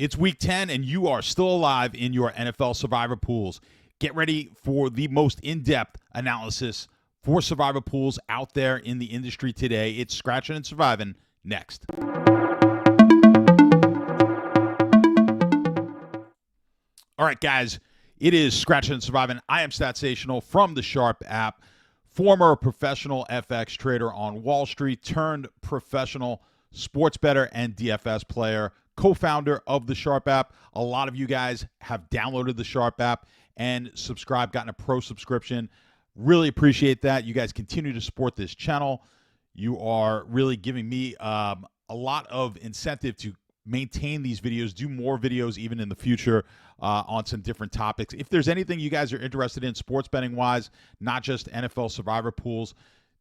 It's week 10, and you are still alive in your NFL Survivor pools. Get ready for the most in-depth analysis for Survivor pools out there in the industry today. It's Scratching and Surviving next. All right, guys, it is Scratching and Surviving. I am Statsational from the Sharp app, former professional FX trader on Wall Street, turned professional sports bettor and DFS player, co-founder of the Sharp app. A lot of you guys have downloaded the Sharp app and subscribed, gotten a pro subscription. Really appreciate that. You guys continue to support this channel. You are really giving me a lot of incentive to maintain these videos, do more videos even in the future on some different topics. If there's anything you guys are interested in sports betting wise, not just NFL Survivor pools,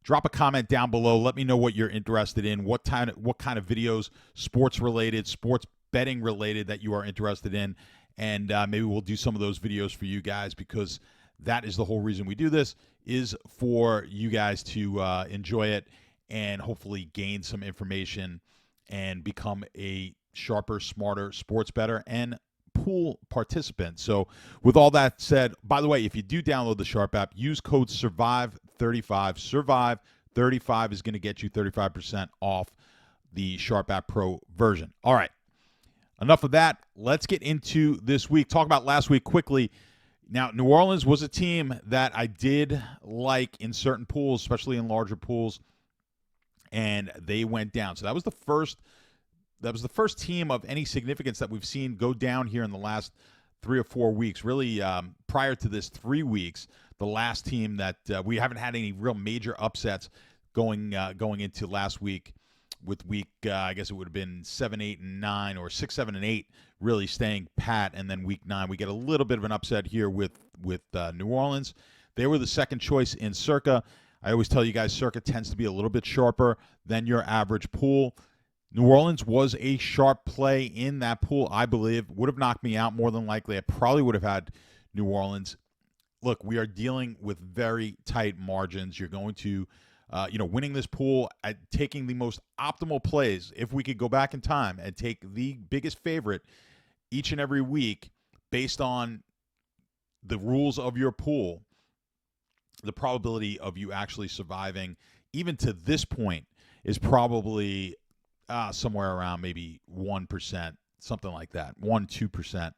drop a comment down below. Let me know what you're interested in, what kind of videos, sports related, sports betting related that you are interested in, and maybe we'll do some of those videos for you guys, because that is the whole reason we do this, is for you guys to enjoy it and hopefully gain some information and become a sharper, smarter sports bettor and pool participant. So with all that said, by the way, if you do download the Sharp app, use code SURVIVE35. SURVIVE35 is going to get you 35% off the Sharp app Pro version. All right, enough of that. Let's get into this week. Talk about last week quickly. Now, New Orleans was a team that I did like in certain pools, especially in larger pools, and they went down. So that was the first team of any significance that we've seen go down here in the last 3 or 4 weeks. Really, prior to this 3 weeks, the last team that we haven't had any real major upsets going into last week, with week I guess it would have been 7, 8, and 9, or 6, 7, and 8 really staying pat, and then week 9 we get a little bit of an upset here with New Orleans. They were the second choice in Circa. I always tell you guys, Circa tends to be a little bit sharper than your average pool. New Orleans was a sharp play in that pool, I believe. Would have knocked me out more than likely. I probably would have had New Orleans. Look, we are dealing with very tight margins. You're going to, winning this pool, at taking the most optimal plays, if we could go back in time and take the biggest favorite each and every week based on the rules of your pool, the probability of you actually surviving, even to this point, is probably somewhere around maybe 1%, something like that, 1-2%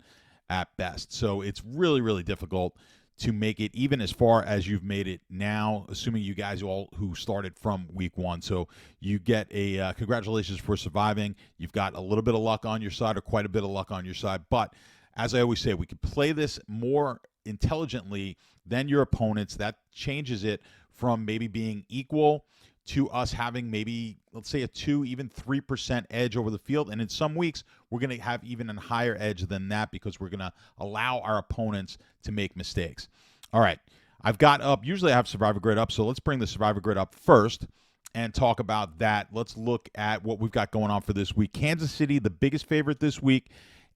at best. So it's really, really difficult to make it even as far as you've made it now, assuming you guys all who started from week 1. So you get a congratulations for surviving. You've got a little bit of luck on your side, or quite a bit of luck on your side. But as I always say, we could play this more intelligently than your opponents. That changes it from maybe being equal to us having maybe, let's say, a 2, even 3% edge over the field. And in some weeks, we're going to have even a higher edge than that, because we're going to allow our opponents to make mistakes. All right, I've got up, usually I have Survivor Grid up, so let's bring the Survivor Grid up first and talk about that. Let's look at what we've got going on for this week. Kansas City, the biggest favorite this week,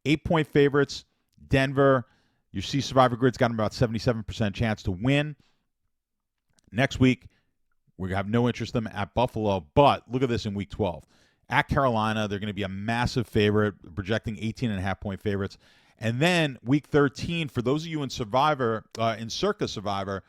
8-point favorites. Denver, you see Survivor Grid's got them about 77% chance to win. Next week, we have no interest in them at Buffalo, but look at this in week 12. At Carolina, they're going to be a massive favorite, projecting 18.5-point favorites. And then week 13, for those of you in Survivor, in Circa Survivor,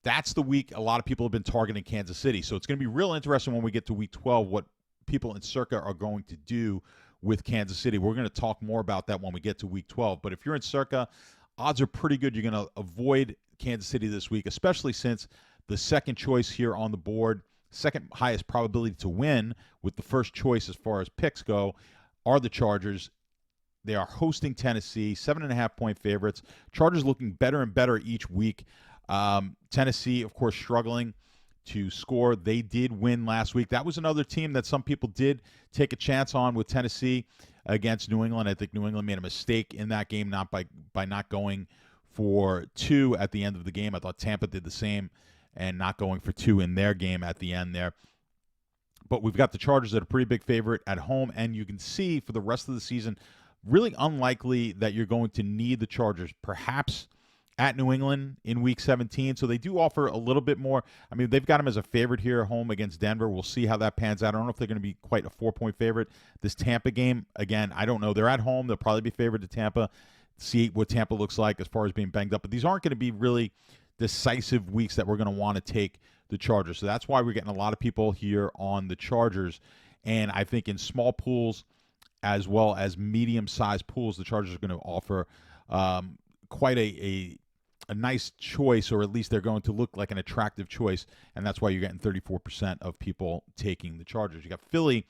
that's the week a lot of people have been targeting Kansas City. So it's going to be real interesting when we get to week 12 what people in Circa are going to do with Kansas City. We're going to talk more about that when we get to week 12. But if you're in Circa, odds are pretty good you're going to avoid Kansas City this week, especially since the second choice here on the board, second highest probability to win with the first choice as far as picks go, are the Chargers. They are hosting Tennessee, 7.5-point favorites. Chargers looking better and better each week. Tennessee, of course, struggling to score. They did win last week. That was another team that some people did take a chance on with Tennessee against New England. I think New England made a mistake in that game, not by not going for 2 at the end of the game. I thought Tampa did the same and not going for 2 in their game at the end there. But we've got the Chargers at a pretty big favorite at home, and you can see for the rest of the season, really unlikely that you're going to need the Chargers. Perhaps at New England in Week 17, so they do offer a little bit more. I mean, they've got them as a favorite here at home against Denver. We'll see how that pans out. I don't know if they're going to be quite a 4-point favorite. This Tampa game, again, I don't know. They're at home. They'll probably be favored to Tampa. See what Tampa looks like as far as being banged up. But these aren't going to be really decisive weeks that we're going to want to take the Chargers. So that's why we're getting a lot of people here on the Chargers. And I think in small pools as well as medium-sized pools, the Chargers are going to offer quite a nice choice, or at least they're going to look like an attractive choice, and that's why you're getting 34% of people taking the Chargers. You got Philly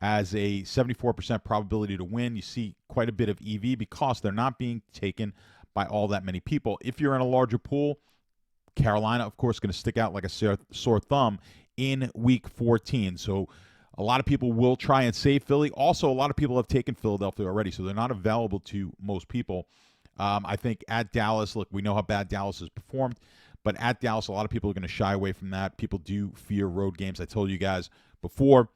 as a 74% probability to win. You see quite a bit of EV because they're not being taken by all that many people. If you're in a larger pool, Carolina, of course, going to stick out like a sore thumb in Week 14. So a lot of people will try and save Philly. Also, a lot of people have taken Philadelphia already, so they're not available to most people. I think at Dallas, look, we know how bad Dallas has performed, but at Dallas, a lot of people are going to shy away from that. People do fear road games. I told you guys before,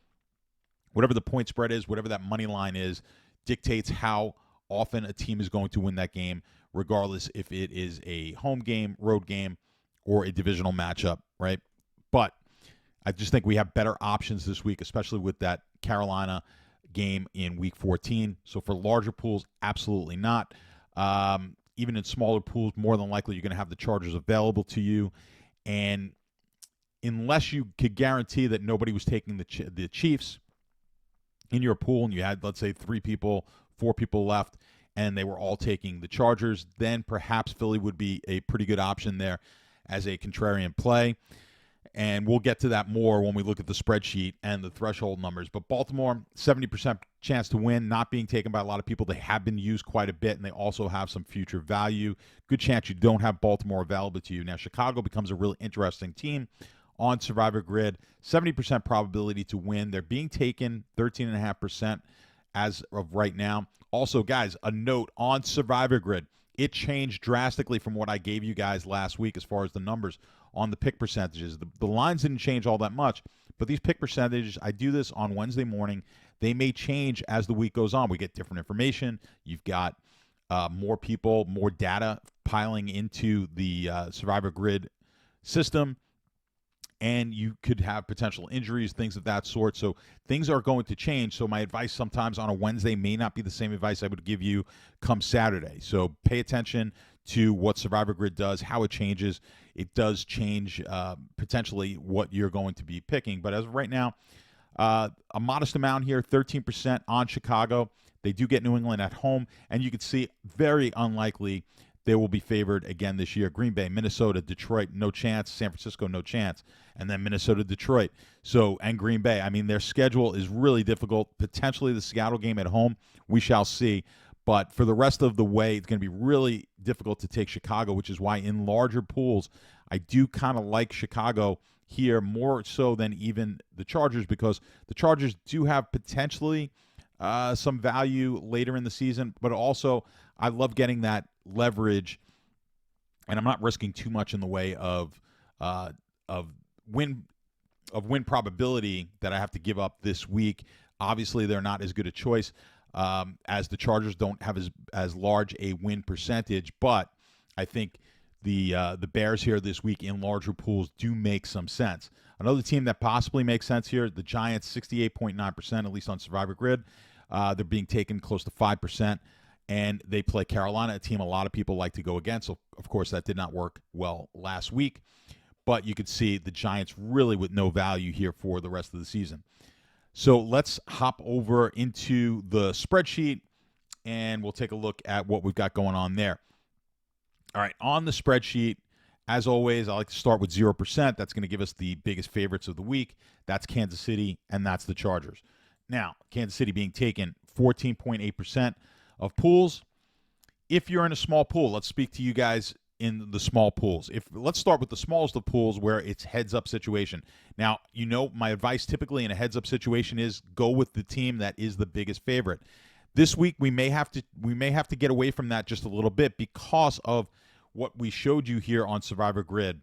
whatever the point spread is, whatever that money line is, dictates how often a team is going to win that game, regardless if it is a home game, road game, or a divisional matchup, right? But I just think we have better options this week, especially with that Carolina game in Week 14. So for larger pools, absolutely not. Even in smaller pools, more than likely you're going to have the Chargers available to you. And unless you could guarantee that nobody was taking the Chiefs in your pool and you had, let's say, 4 people left, and they were all taking the Chargers, then perhaps Philly would be a pretty good option there as a contrarian play. And we'll get to that more when we look at the spreadsheet and the threshold numbers. But Baltimore, 70% chance to win, not being taken by a lot of people. They have been used quite a bit, and they also have some future value. Good chance you don't have Baltimore available to you. Now, Chicago becomes a really interesting team on Survivor Grid. 70% probability to win. They're being taken 13.5% as of right now. Also, guys, a note on Survivor Grid. It changed drastically from what I gave you guys last week as far as the numbers on the pick percentages. The lines didn't change all that much, but these pick percentages, I do this on Wednesday morning. They may change as the week goes on. We get different information. You've got more people, more data piling into the Survivor Grid system, and you could have potential injuries, things of that sort. So things are going to change. So my advice sometimes on a Wednesday may not be the same advice I would give you come Saturday. So pay attention to what Survivor Grid does, how it changes. It does change potentially what you're going to be picking. But as of right now, a modest amount here, 13% on Chicago. They do get New England at home, and you can see very unlikely they will be favored again this year. Green Bay, Minnesota, Detroit, no chance. San Francisco, no chance. And then Minnesota, Detroit. So, and Green Bay. I mean, their schedule is really difficult. Potentially the Seattle game at home, we shall see. But for the rest of the way, it's going to be really difficult to take Chicago, which is why in larger pools, I do kind of like Chicago here more so than even the Chargers, because the Chargers do have potentially some value later in the season, but also I love getting that leverage, and I'm not risking too much in the way of win probability that I have to give up this week. Obviously, they're not as good a choice as the Chargers. Don't have as large a win percentage, but I think the Bears here this week in larger pools do make some sense. Another team that possibly makes sense here, the Giants, 68.9%, at least on Survivor Grid. They're being taken close to 5%, and they play Carolina, a team a lot of people like to go against. So, of course, that did not work well last week. But you could see the Giants really with no value here for the rest of the season. So let's hop over into the spreadsheet, and we'll take a look at what we've got going on there. All right, on the spreadsheet, as always, I like to start with 0%. That's going to give us the biggest favorites of the week. That's Kansas City, and that's the Chargers. Now, Kansas City being taken 14.8% of pools. If you're in a small pool, let's speak to you guys in the small pools. Let's start with the smallest of pools where it's heads-up situation. Now, you know my advice typically in a heads-up situation is go with the team that is the biggest favorite. This week we may have to get away from that just a little bit because of what we showed you here on Survivor Grid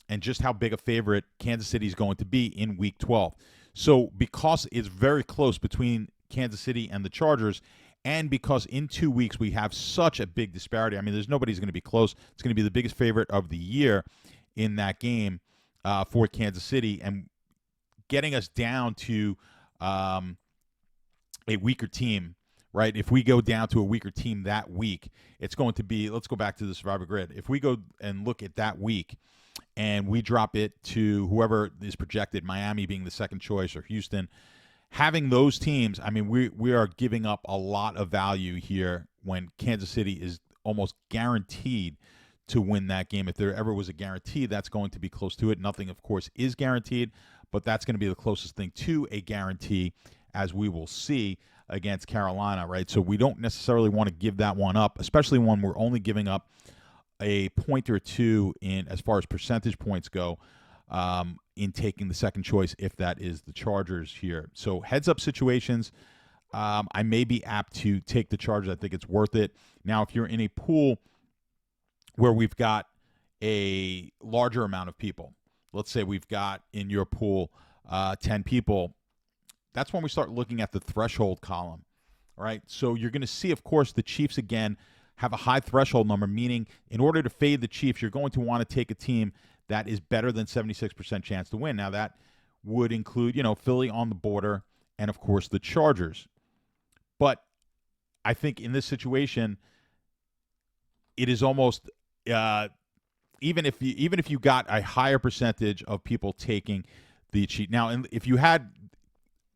and just how big a favorite Kansas City is going to be in Week 12. So because it's very close between Kansas City and the Chargers, and because in 2 weeks we have such a big disparity. I mean, nobody's going to be close. It's going to be the biggest favorite of the year in that game for Kansas City, and getting us down to a weaker team, right? If we go down to a weaker team that week, it's going to be, let's go back to the Survivor Grid. If we go and look at that week and we drop it to whoever is projected, Miami being the second choice or Houston, having those teams, I mean, we are giving up a lot of value here when Kansas City is almost guaranteed to win that game. If there ever was a guarantee, that's going to be close to it. Nothing, of course, is guaranteed, but that's going to be the closest thing to a guarantee, as we will see against Carolina, right? So we don't necessarily want to give that one up, especially when we're only giving up a point or two in as far as percentage points go in taking the second choice, if that is the Chargers here. So heads-up situations, I may be apt to take the Chargers. I think it's worth it. Now, if you're in a pool where we've got a larger amount of people, let's say we've got in your pool 10 people, that's when we start looking at the threshold column, right? So you're going to see, of course, the Chiefs, again, have a high threshold number, meaning in order to fade the Chiefs, you're going to want to take a team that is better than 76% chance to win. Now, that would include, Philly on the border and, of course, the Chargers. But I think in this situation, it is almost even if you got a higher percentage of people taking the Chiefs. Now, and if you had,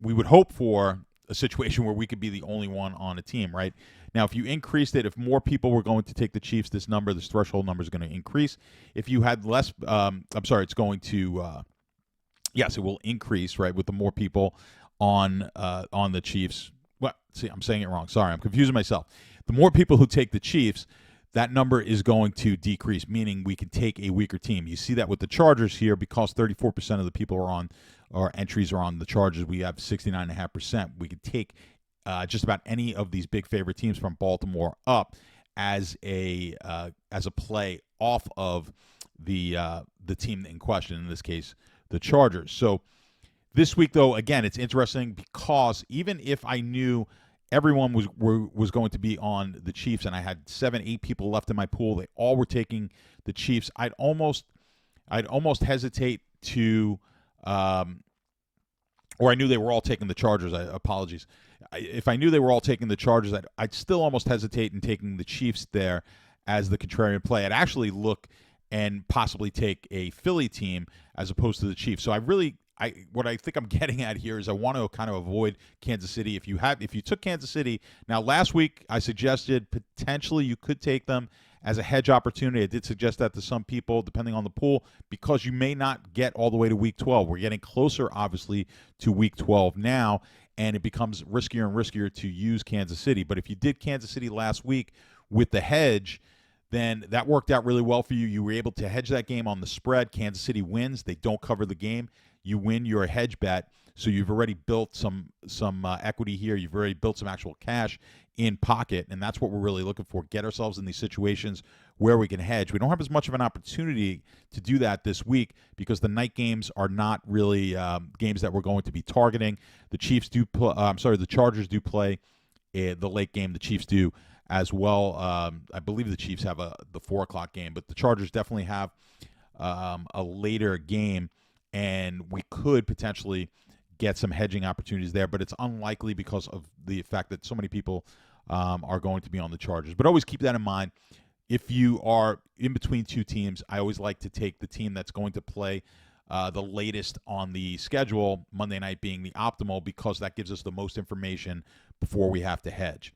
we would hope for a situation where we could be the only one on a team, right? Now, if you increased it, if more people were going to take the Chiefs, this threshold number is going to increase. If you had less, it's going to, yes, it will increase, right, with the more people on the Chiefs. Well, see, I'm saying it wrong. Sorry, I'm confusing myself. The more people who take the Chiefs, that number is going to decrease, meaning we can take a weaker team. You see that with the Chargers here, because 34% of the people are on, or entries are on the Chargers. We have 69.5%. We could take just about any of these big favorite teams from Baltimore up as a play off of the team in question, in this case, the Chargers. So this week, though, again, it's interesting because even if I knew everyone was going to be on the Chiefs, and I had 7-8 people left in my pool, they all were taking the Chiefs, I'd almost hesitate to, or I knew they were all taking the Chargers. Apologies. If I knew they were all taking the Chargers, I'd still almost hesitate in taking the Chiefs there as the contrarian play. I'd actually look and possibly take a Philly team as opposed to the Chiefs. So what I think I'm getting at here is I want to kind of avoid Kansas City. If you took Kansas City, now last week I suggested potentially you could take them as a hedge opportunity. I did suggest that to some people, depending on the pool, because you may not get all the way to Week 12. We're getting closer, obviously, to Week 12 now, and it becomes riskier and riskier to use Kansas City. But if you did Kansas City last week with the hedge, then that worked out really well for you. You were able to hedge that game on the spread. Kansas City wins. They don't cover the game. You win your hedge bet. So you've already built some equity here. You've already built some actual cash in pocket, and that's what we're really looking for. Get ourselves in these situations where we can hedge. We don't have as much of an opportunity to do that this week because the night games are not really games that we're going to be targeting. The the Chargers do play the late game. The Chiefs do as well. I believe the Chiefs have the 4 o'clock game, but the Chargers definitely have a later game, and we could potentially get some hedging opportunities there, but it's unlikely because of the fact that so many people are going to be on the Chargers. But always keep that in mind. If you are in between two teams, I always like to take the team that's going to play the latest on the schedule, Monday night being the optimal, because that gives us the most information before we have to hedge.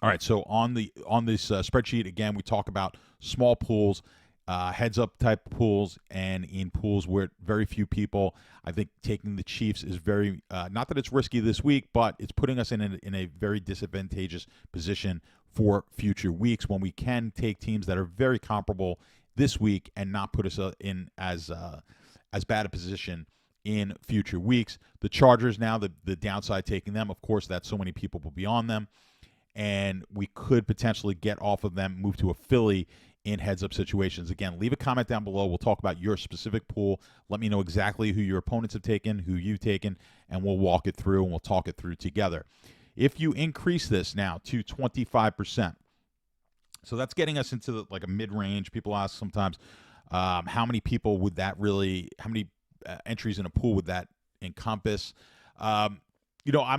All right, so on this spreadsheet, again, we talk about small pools, heads-up type pools, and in pools where very few people. I think taking the Chiefs is very not that it's risky this week, but it's putting us in a very disadvantageous position for future weeks when we can take teams that are very comparable this week and not put us in as bad a position in future weeks. The Chargers now, the downside taking them, of course, that so many people will be on them, and we could potentially get off of them, move to a Philly in heads-up situations. Again, leave a comment down below. We'll talk about your specific pool. Let me know exactly who your opponents have taken, who you've taken, and we'll walk it through and we'll talk it through together. If you increase this now to 25%, so that's getting us into like a mid-range. People ask sometimes, how many people would that really, how many entries in a pool would that encompass? I'm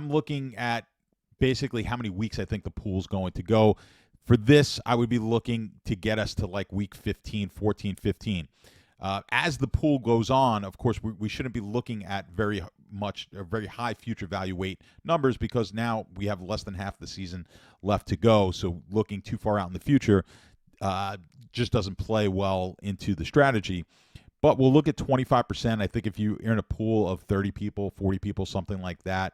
looking at basically how many weeks I think the pool's going to go. For this, I would be looking to get us to like week 15, 14, 15. As the pool goes on, of course, we shouldn't be looking at very high future value weight numbers, because now we have less than half the season left to go. So looking too far out in the future just doesn't play well into the strategy. But we'll look at 25%. I think if you're in a pool of 30 people, 40 people, something like that,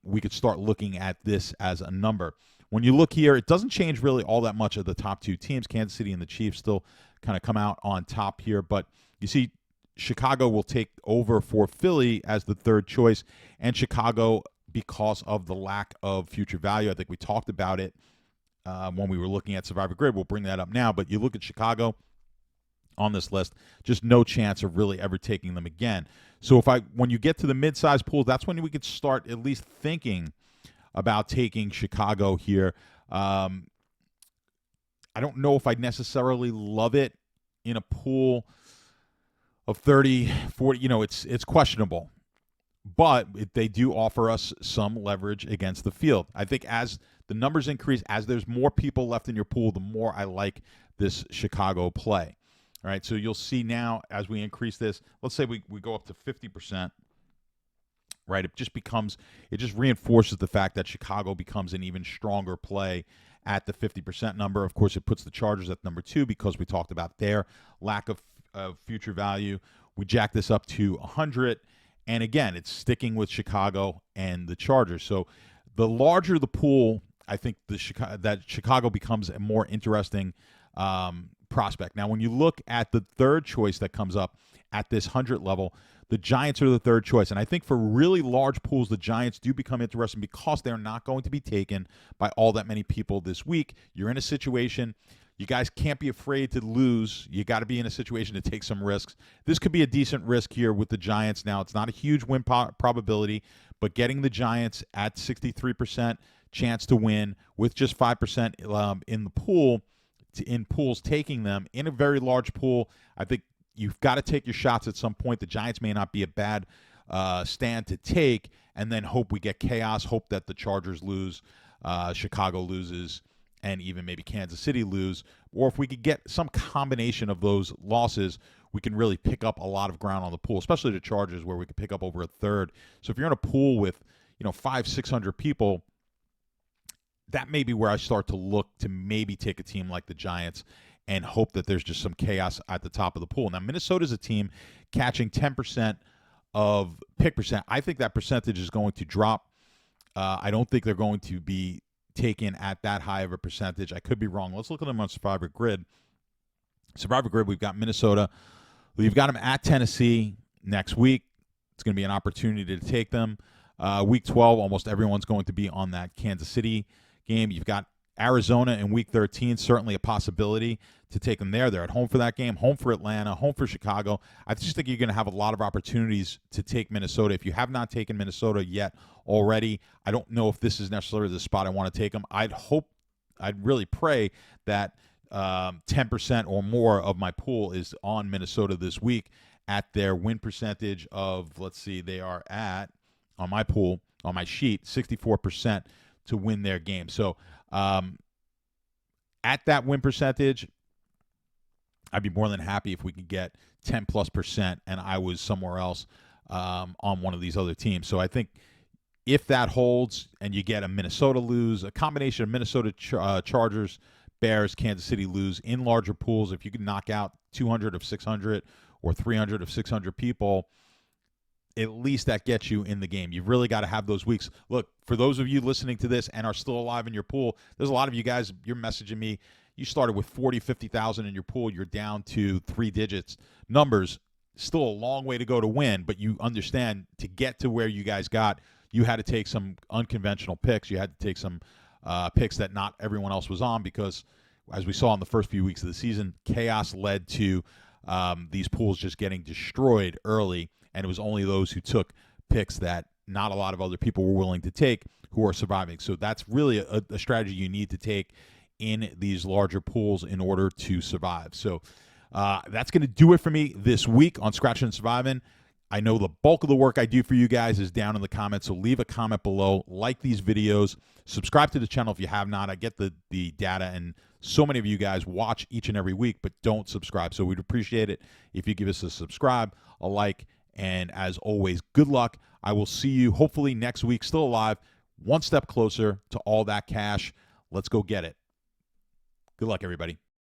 we could start looking at this as a number. When you look here, it doesn't change really all that much of the top two teams. Kansas City and the Chiefs still kind of come out on top here. But you see Chicago will take over for Philly as the third choice. And Chicago, because of the lack of future value, I think we talked about it when we were looking at Survivor Grid. We'll bring that up now. But you look at Chicago on this list, just no chance of really ever taking them again. So when you get to the mid-sized pools, that's when we could start at least thinking about taking Chicago here. I don't know if I necessarily love it in a pool of 30, 40. It's questionable. But they do offer us some leverage against the field. I think as the numbers increase, as there's more people left in your pool, the more I like this Chicago play. All right, so you'll see now as we increase this, let's say we go up to 50%, right? It just reinforces the fact that Chicago becomes an even stronger play at the 50% number. Of course, it puts the Chargers at number 2 because we talked about their lack of future value. We jack this up to 100, and again, it's sticking with Chicago and the Chargers. So the larger the pool, I think that Chicago becomes a more interesting prospect. Now, when you look at the third choice that comes up at this 100 level, the Giants are the third choice. And I think for really large pools, the Giants do become interesting because they're not going to be taken by all that many people this week. You're in a situation, you guys can't be afraid to lose. You got to be in a situation to take some risks. This could be a decent risk here with the Giants. Now, it's not a huge win probability, but getting the Giants at 63% chance to win with just 5% in the pool, in pools taking them in a very large pool, I think you've got to take your shots at some point. The Giants may not be a bad stand to take, and then hope we get chaos, hope that the Chargers lose, Chicago loses, and even maybe Kansas City lose. Or if we could get some combination of those losses, we can really pick up a lot of ground on the pool, especially the Chargers, where we could pick up over a third. So if you're in a pool with 500-600 people, that may be where I start to look to maybe take a team like the Giants and hope that there's just some chaos at the top of the pool. Now, Minnesota's a team catching 10% of pick percent. I think that percentage is going to drop. I don't think they're going to be taken at that high of a percentage. I could be wrong. Let's look at them on Survivor Grid. Survivor Grid, we've got Minnesota. We've got them at Tennessee next week. It's going to be an opportunity to take them. Week 12, almost everyone's going to be on that Kansas City game. You've got Arizona in week 13, certainly a possibility to take them there. They're at home for that game, home for Atlanta, home for Chicago. I just think you're going to have a lot of opportunities to take Minnesota. If you have not taken Minnesota yet already, I don't know if this is necessarily the spot I want to take them. I'd really pray that 10% or more of my pool is on Minnesota this week at their win percentage of, let's see, they are at, on my pool, on my sheet, 64% to win their game. So at that win percentage, I'd be more than happy if we could get 10+% and I was somewhere else on one of these other teams. So I think if that holds and you get a Minnesota lose, a combination of Minnesota Chargers, Bears, Kansas City lose in larger pools, if you can knock out 200 of 600 or 300 of 600 people, at least that gets you in the game. You've really got to have those weeks. Look, for those of you listening to this and are still alive in your pool, there's a lot of you guys, you're messaging me. You started with 40, 50,000 in your pool. You're down to 3 digits numbers. Still a long way to go to win, but you understand to get to where you guys got, you had to take some unconventional picks. You had to take some picks that not everyone else was on because, as we saw in the first few weeks of the season, chaos led to these pools just getting destroyed early. And it was only those who took picks that not a lot of other people were willing to take who are surviving. So that's really a strategy you need to take in these larger pools in order to survive. So that's going to do it for me this week on Scratching and Surviving. I know the bulk of the work I do for you guys is down in the comments, so leave a comment below, like these videos, subscribe to the channel if you have not. I get the data, and so many of you guys watch each and every week but don't subscribe, so we'd appreciate it if you give us a subscribe, a like, and as always, good luck. I will see you hopefully next week, still alive, one step closer to all that cash. Let's go get it. Good luck, everybody.